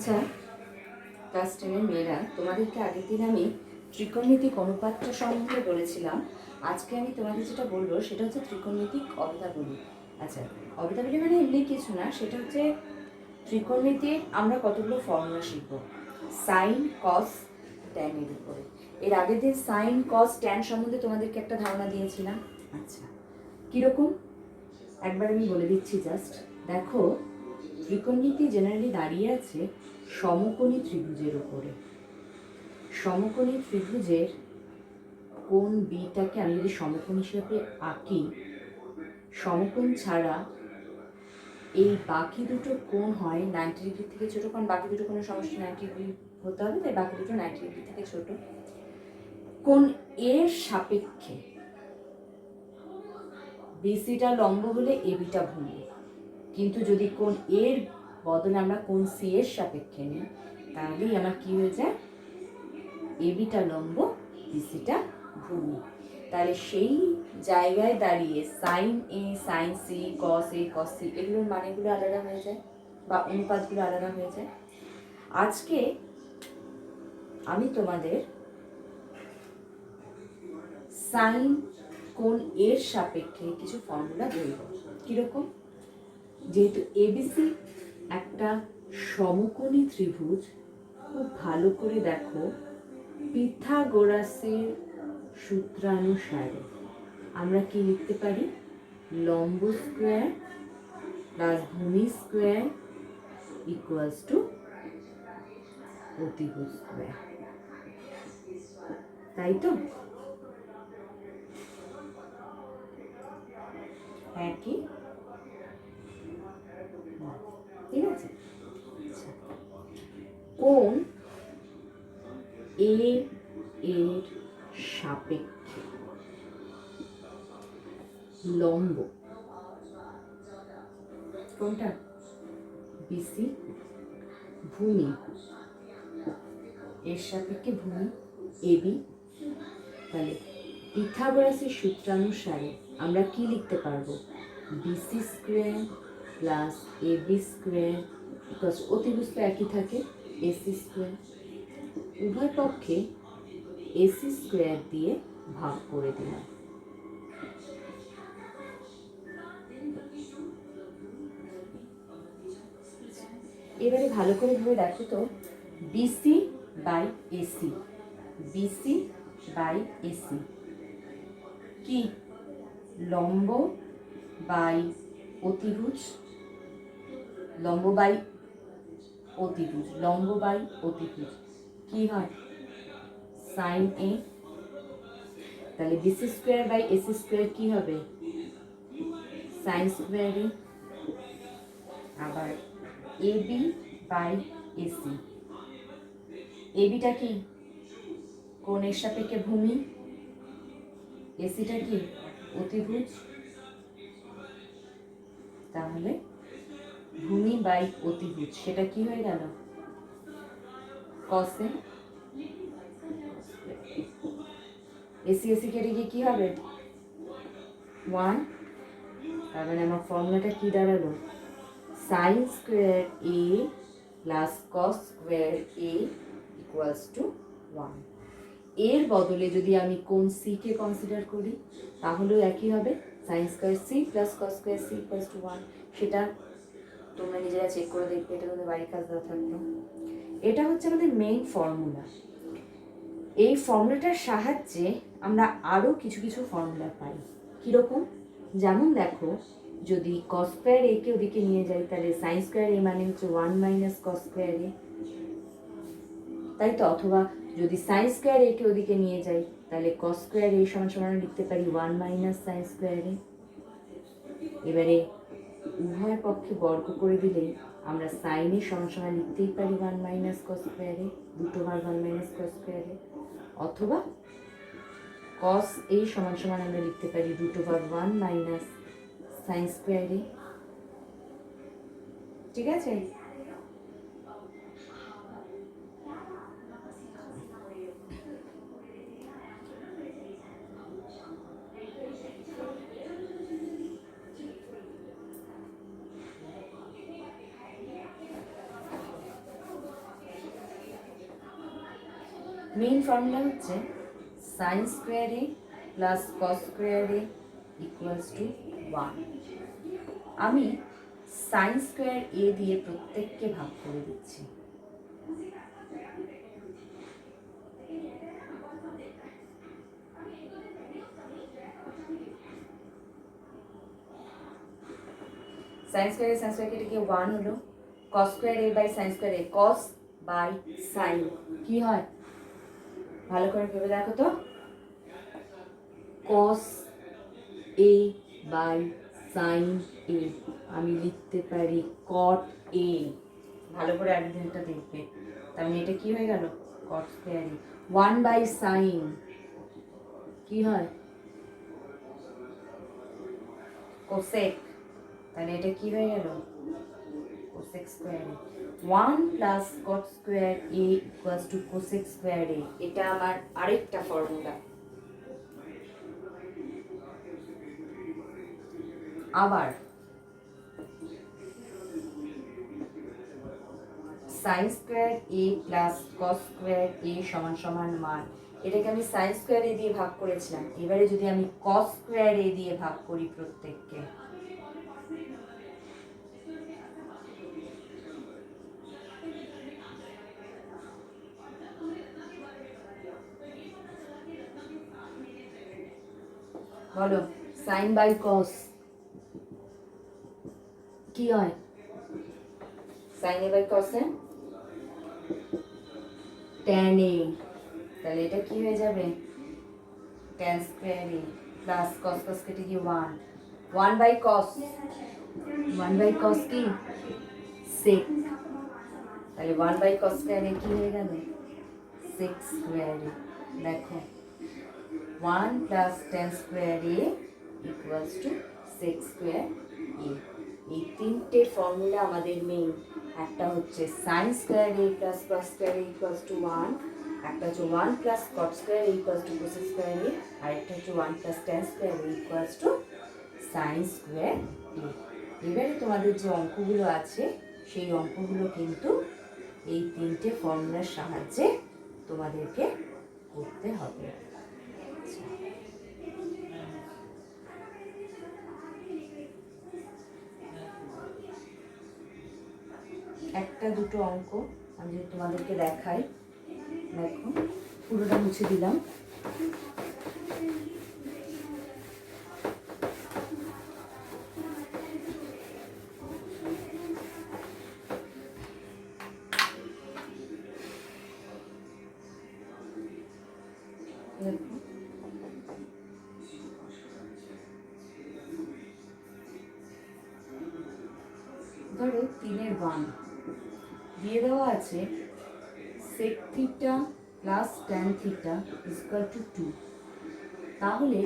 আচ্ছা ক্লাস 10-এর মেয়েরা, তোমাদেরকে আগের দিন আমি ত্রিকোণমিতিক অনুপাতটা সম্বন্ধে বলেছিলাম। আজকে আমি তোমাদের যেটা বলবো সেটা হচ্ছে ত্রিকোণমিতিক অবদাবলী। আচ্ছা, অবদাবলী মানে এমনি কিছু না, সেটা হচ্ছে ত্রিকোণমিতির আমরা কতগুলো ফর্মুলা শিখবো সাইন, কস, ট্যানের উপরে। এর আগের দিন সাইন, কস, ট্যান সম্বন্ধে তোমাদেরকে একটা ধারণা দিয়েছিলাম। আচ্ছা, কীরকম একবার আমি বলে দিচ্ছি। জাস্ট দেখো, ত্রিকোণমিতি জেনারেলি দাঁড়িয়ে আছে সমকোণী ত্রিভুজের উপরে। সমকোণী ত্রিভুজের কোণ বিটাকে আমি যদি সমকোণ হিসেবে আঁকি, সমকোণ ছাড়া এই বাকি দুটো কোণ হয় 90 ডিগ্রি থেকে ছোটো, কারণ বাকি দুটো কোণের সমষ্টি 90 ডিগ্রি হতে হবে, তাই বাকি দুটো 90 ডিগ্রি থেকে ছোট। কোণ এর সাপেক্ষে বিসিটা লম্ব হলে এবিটা ভূমি, কিন্তু যদি কোণ এর বদলে আমরা কোণ সি এর সাপেক্ষে নিই, তাহলেই আমার কি হয়ে যায়, এবিটা লম্ব, বিসিটা ভূমি। তাহলে সেই জায়গায় দাঁড়িয়ে সাইন এ, সাইন সি, কস এ, কস সি, এগুলোর মানেগুলো আলাদা হয়ে যায় বা অনুপাতগুলো আলাদা হয়ে যায়। আজকে আমি তোমাদের সাইন কোণ এর সাপেক্ষে কিছু ফর্মুলা বলব। কিরকম, যেহেতু এবিসি একটা সমকোণী ত্রিভুজ, খুব ভালো করে দেখো, পিথাগোরাসের সূত্রানুসারে আমরা কি লিখতে পারি, লম্ব স্কোয়ার প্লাস ভূমি স্কোয়ার ইকুয়ালস টু অতিভুজ স্কোয়ার, তাই তো? একই, ঠিক আছে। কোণ এ এর সাপেক্ষে লম্ব কোনটা, বিসি, ভূমি এর সাপেক্ষে ভূমি এবি। তাহলে পিথাগোরাসের সূত্রানুসারে আমরা কি লিখতে পারবো, BC square plus AB square প্লাস অতিভুজ তো একই থাকে, এসি স্কোয়ার। উভয় পক্ষে এসি স্কোয়ার দিয়ে ভাগ করে দিলাম। এবারে ভালো করে ভেবে দেখো তো, BC by AC, BC by AC কি, লম্ব বাই অতিভুজ, লম্ব বাই অতিভুজ, লম্ব বাই অতিভুজ কি হয়, সাইন এ। তাহলে BC square by AC square কি হবে, সাইন স্কোয়ার এ। আবার এবি বাই এসি, এবিটা কি, কোণের সাপেক্ষে ভূমি, এসিটা কি, অতিভুজ। তাহলে ভূমি বাই অতিভুজ সেটা কি হয়ে গেল, কসে। এসি এসি কেটে গিয়ে কি হবে, 1। তার মানে আমার ফর্মুলাটা কি দাঁড়ালো, sign square A plus cos square a equals to 1। এর বদলে যদি আমি কোণ সি কে কনসিডার করি, তাহলেও একই হবে, sine square C plus cos square C equals to 1। সেটা তোমরা নিজেরা চেক করে দেখবে, এটা তোমাদের বাড়ির কাজ দেওয়া থাকলো। এটা হচ্ছে আমাদের মেইন ফর্মুলা। এই ফর্মুলাটার সাহায্যে আমরা আরও কিছু কিছু ফর্মুলা পাই। কীরকম, যেমন দেখো, যদি কস স্কোয়ার এ কে ওদিকে নিয়ে যাই, তাহলে সাইন স্কোয়ার এ মানে হচ্ছে 1 মাইনাস কস স্কোয়ার এ, তাই তো? অথবা যদি সাইন স্কোয়ার এ কে ওদিকে নিয়ে যাই, তাহলে কস স্কোয়ার এ সমান সমান লিখতে পারি 1 মাইনাস সাইন স্কোয়ার এ। এবারে উভয় পক্ষে বর্গ করে দিলে আমরা সাইন এ সমান সমান লিখতেই পারি 1 মাইনাস কস স্কোয়ার এ, দুটো বার 1 মাইনাস কস স্কোয়ার এ। অথবা কস এ সমান সমান আমরা লিখতে পারি দুটো বার 1 মাইনাস সাইন স্কোয়ার এ, ঠিক আছে? মেইন ফর্মুলা হচ্ছে sine square A plus cos square a equals to 1। আমি সাইন স্কোয়ার এ দিয়ে প্রত্যেককে ভাগ করে দিচ্ছি। সাইন স্কোয়ার কেটে গিয়ে 1 হলো, cos square A by sine square A, cos by sine কি হয় ভালো করে ভেবে দেখো তো, কস এ বাই সাইন এ আমি লিখতে পারি কট এ। ভালো করে আরেকটা দেখবে, তার মানে এটা কি হয়ে গেল cot square a. 1 by sine কি হয় কোসেক, তাহলে এটা কি হয়ে গেল cosec square a. 1 plus cot square a equals to cosec square a, এটা আমার আরেকটা ফর্মুলা। আবার sine square A plus cos square a সমান সমান মান, এটাকে আমি সাইন স্কোয়ার এ দিয়ে ভাগ করেছিলাম, এবারে যদি আমি কস স্কোয়ার এ দিয়ে ভাগ করি প্রত্যেককে, বলো সাইন বাই কস কি হয়, sine A by cos A tan A, তাহলে এটা কি হয়ে যাবে ট্যান স্কোয়ার এ প্লাস কস কস কেটে গিয়ে 1 বাই কস, 1 বাই কস কি সেক, তাহলে 1 বাই কস স্কোয়ার এ কি হয়ে গেল সেক স্কোয়ার এ। দেখো 1 plus tan square a equals to sec square a. এই তিনটে ফর্মুলা আমাদের মেইন, একটা হচ্ছে sine square A plus cos square a equals to 1, একটা হচ্ছে 1 plus cot square a equals to cosec square a, আর একটা হচ্ছে 1 plus tan square a equals to sine square a. এবারে তোমাদের যে অঙ্কগুলো আছে সেই অঙ্কগুলো কিন্তু এই তিনটে ফর্মুলার সাহায্যে তোমাদেরকে করতে হবে। একটা দুটো অঙ্ক আমি যদি তোমাদেরকে দেখাই, দেখো পুরোটা মুছে দিলাম। ধরো 3/1 দিয়ে দেওয়া আছে sec theta plus tan theta equal two 2, তাহলে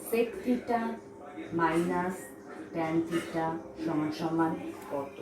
sec theta minus tan theta সমান সমান কত?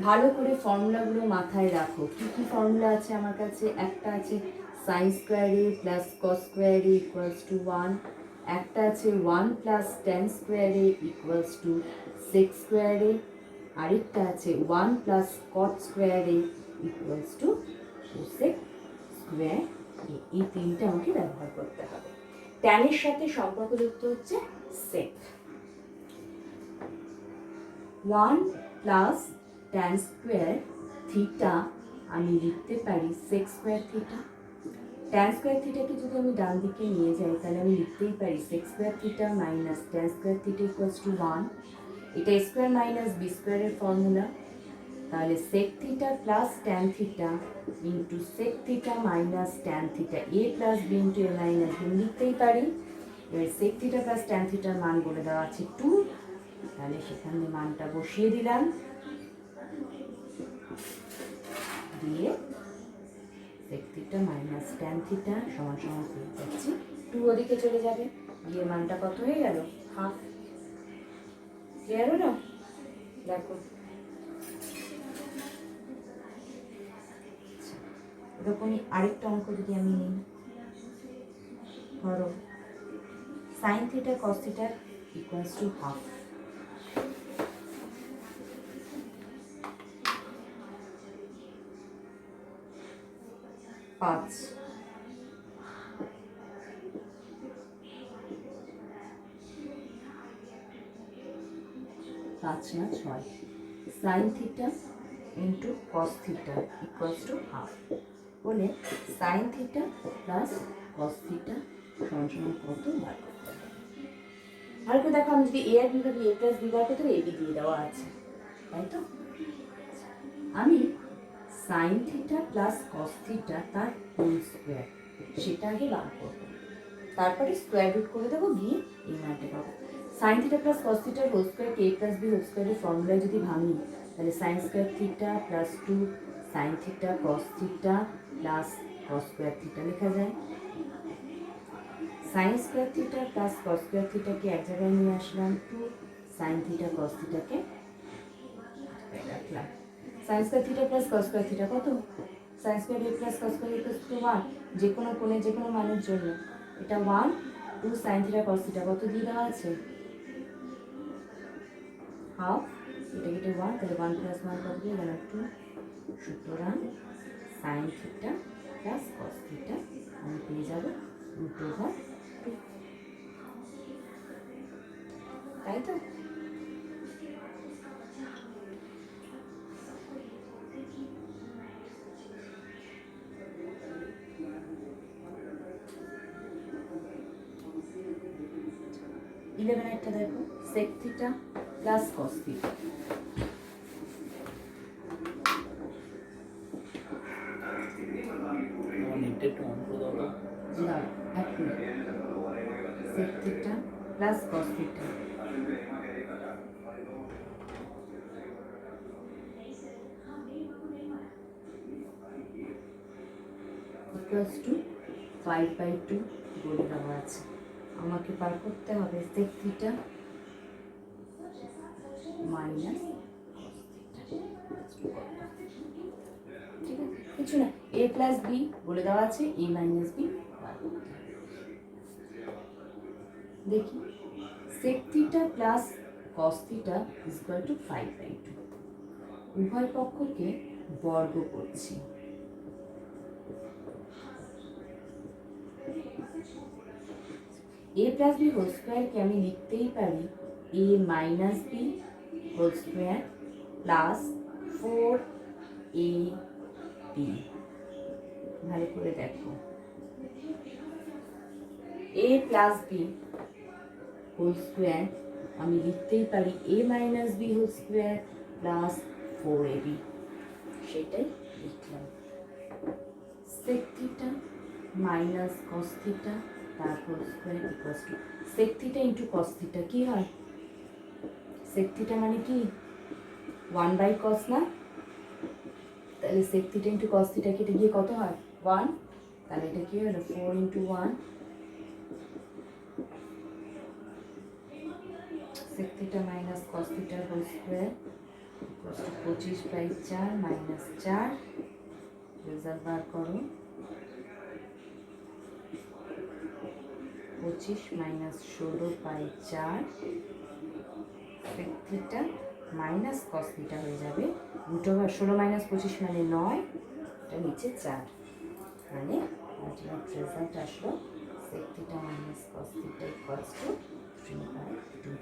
ভালো করে ফর্মুলাগুলো মাথায় রাখো। কি কি ফর্মুলা আছে আমার কাছে? একটা আছে sine square A plus cos square a equals to 1, একটা আছে 1 plus tan square a equals to sec square a, আরেকটা আছে 1 plus cot square a equals to cosec square a. এই তিনটা আমাকে ব্যবহার করতে হবে। ট্যানের সাথে সম্পর্কযুক্ত হচ্ছে sec. 1 plus tan square theta আমি লিখতে পারি sec square theta. Tan square থিটাকে যদি আমি ডান দিকে নিয়ে যাই তাহলে আমি লিখতেই পারি sec square theta minus tan square theta equals to 1। এটা স্কোয়ার মাইনাস বি স্কোয়ারের ফর্মুলা, তাহলে sec theta plus tan theta into sec theta minus tan theta, a plus b into a minus b লিখতেই পারি। এবার সেক theta plus tan থিটার মান বলে দেওয়া আছে 2, তাহলে সেখানে মানটা বসিয়ে দিলাম, দিয়ে sec theta minus tan theta সমান সমান পেয়ে যাচ্ছি 2, ওদিকে চলে যাবে, গিয়ে মানটা কত হয়ে গেল হাফ। ক্লিয়ার হলো? দেখো এরকমই আরেকটা অঙ্ক যদি আমি নিই, ধরো sine theta cos theta equals to half. পাঁচ 5 না 6, sine theta into cos theta equals to half. বলে sine theta plus cos theta সমান সমান কত বার করতে হবে। আর একটু দেখো, আমি যদি এ আর বি ভাবি, এ প্লাস বি বার করতে হবে, এ বি দিয়ে দেওয়া আছে, তাই তো? আমি sign theta plus cos theta তার হোল স্কোয়ার সেটা আগে বার করবো, তারপরে স্কোয়ার রুট করে দেবো, গিয়ে এই মানটা পাবো। সাইন থিটা প্লাস কস থিটার হোল স্কোয়ারকে এ প্লাস বি হোল স্কোয়ারের ফর্মুলায় যদি ভাঙি, তাহলে sine square theta plus 2 sine theta cos theta plus cos square theta লেখা যায়। Sine square theta plus cos square থিটাকে এক জায়গায় নিয়ে আসলাম, 2 সাইন থিটা কস থিটাকে রাখলাম। Sine square theta plus cos square theta কত? Sine square A plus cos square equals to 1, যে কোনো কোণে যে কোনো মানের জন্য এটা 1, 2 সাইন থিটা কস থিটা কত দিয়ে দেওয়া আছে? হাফ। এটা কেটে 1, তাহলে 1 প্লাস 1 কত দিয়ে গেল? 2। সুতরাং sine theta plus cos theta আমি পেয়ে যাব √2, তাই তো? একটা দেখো, sec theta plus cos theta. Sec theta plus cos theta equals to 5/2 বলে দেওয়া আছে। আমাকে বার করতে হবে sec theta minus cos theta. ঠিক আছে, কিছু না, এ প্লাস বি বলে দেওয়া আছে, এ মাইনাস বি বার করতে হবে। দেখি, sec theta plus cos theta equal to 5/2। উভয় পক্ষকে বর্গ করছি। এ প্লাস বি হোল স্কোয়ারকে আমি লিখতেই পারি a minus b whole square plus 4ab। ভালো করে দেখো, a plus b whole square আমি লিখতেই পারি a minus b whole square plus 4ab, সেটাই লিখলাম। Sec theta minus cos theta তার whole square equals to sec theta into cos theta কি হয়? সেক থিটা মানে কি 1/cos না? তাহলে sec theta into cos theta কেটে গিয়ে কত হয়? 1। তাহলে এটা কি হলো? 4 × 1 সেক থিটা মাইনাস কস থিটার whole square equals to 25/4 minus 4। Result বার করো, 25 minus 16/4 sec theta minus cos theta হয়ে যাবে √16 মাইনাস 25 মানে 9, এটা নিচে 4, মানে আলটিমেট রেজাল্ট আসলো sec theta minus cos theta equals to 3/2।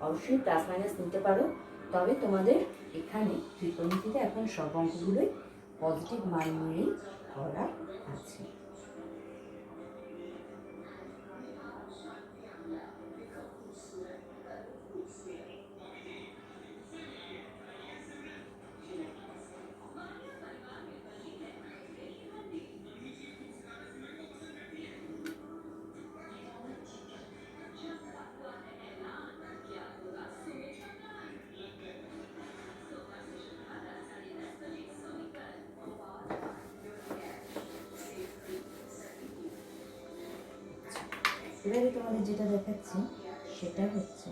অবশ্যই প্লাস মাইনাস নিতে পারো, তবে তোমাদের এখানে ত্রিকোণমিতিতে এখন সব অঙ্কগুলোই পজিটিভ মান নিয়েই করা আছে। এবারে তোমাদের যেটা দেখাচ্ছি সেটা হচ্ছে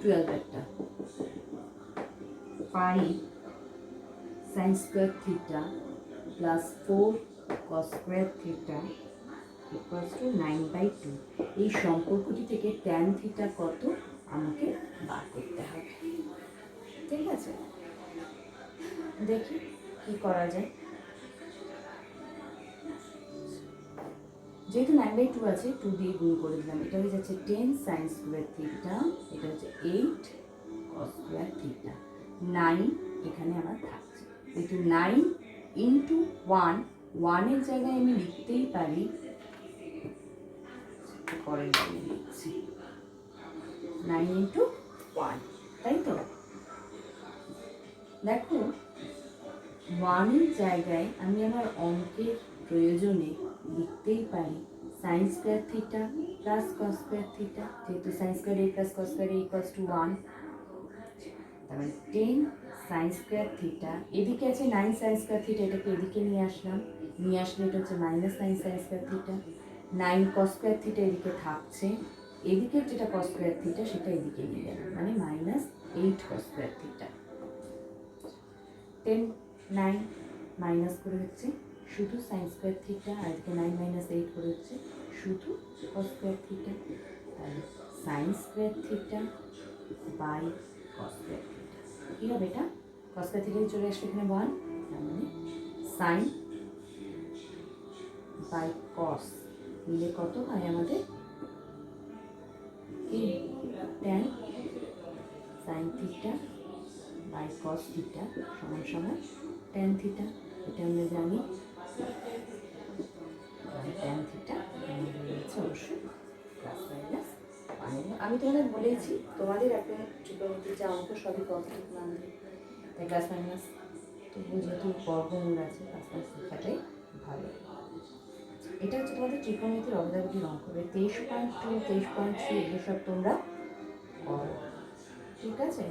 12 একটা। 5 sin square theta plus 4 cos square theta equals two 9/2। এই সম্পর্কটি থেকে ট্যান থিটা কত আমাকে বার করতে হবে। ঠিক আছে, দেখি কি করা যায়। যেহেতু 9/2 আছে 2 দিয়ে গুণ করে দিলাম, এটা হয়ে যাচ্ছে 10 সাইন স্কোয়ার থিটা, এটা হচ্ছে 8 কস স্কোয়ার থিটা। 9 এখানে আমার থাকছে, যেহেতু 9 ইন্টু 1, 1-এর জায়গায় আমি লিখতেই পারি, পরের লাইনে লিখছি 9 ইন্টু 1, তাই তো? দেখো 1-এর জায়গায় আমি আমার অঙ্কের প্রয়োজনে লিখতেই পারি sine square theta plus cos square theta, যেহেতু sine square A plus cos square a equals to 1, তার মানে 10 সাইন স্কোয়ার থিটা, এদিকে আছে 9 সাইন স্কোয়ার থিটা, এটাকে এদিকে নিয়ে আসলাম, নিয়ে আসলে এটা হচ্ছে -9 সাইন স্কোয়ার থিটা, 9 কস স্কোয়ার থিটা এদিকে থাকছে, এদিকে যেটা কস স্কোয়ার থিটা সেটা এদিকে নিয়ে গেলাম, মানে -8 কস স্কোয়ার থিটা। 10 9 মাইনাস করে হচ্ছে শুধু সাইন স্কোয়ার থিটা, আর এদিকে 9 - 8 করে হচ্ছে শুধু কস স্কোয়ার থিটা, তাহলে sine square theta by cos square theta. কী হবে এটা? কস স্কোয়ার থিটা চলে আসবে এখানে 1, তার মানে সাইন বাই কস মিলে কত হয় আমাদের? tan sine theta by cos theta সমান সমান tan থিটা, এটা আমরা জানি। tan থিটা হচ্ছে অবশ্যই প্লাস মাইনাস 1। আমি তোমাদের বলেছি তোমাদের একটা ট্রিগোনোমেট্রি যা অঙ্ক সবই কতটুকু নামবে, তাই প্লাস মাইনাস, তবুও যেহেতু বর্গমূল আছে প্লাস মাইনাস লেখাটাই ভালো। এটা হচ্ছে তোমাদের ট্রিগোনোমেট্রির অবদাগতির অঙ্ক। 23.2, 23.3 এগুলো সব তোমরা করো, ঠিক আছে?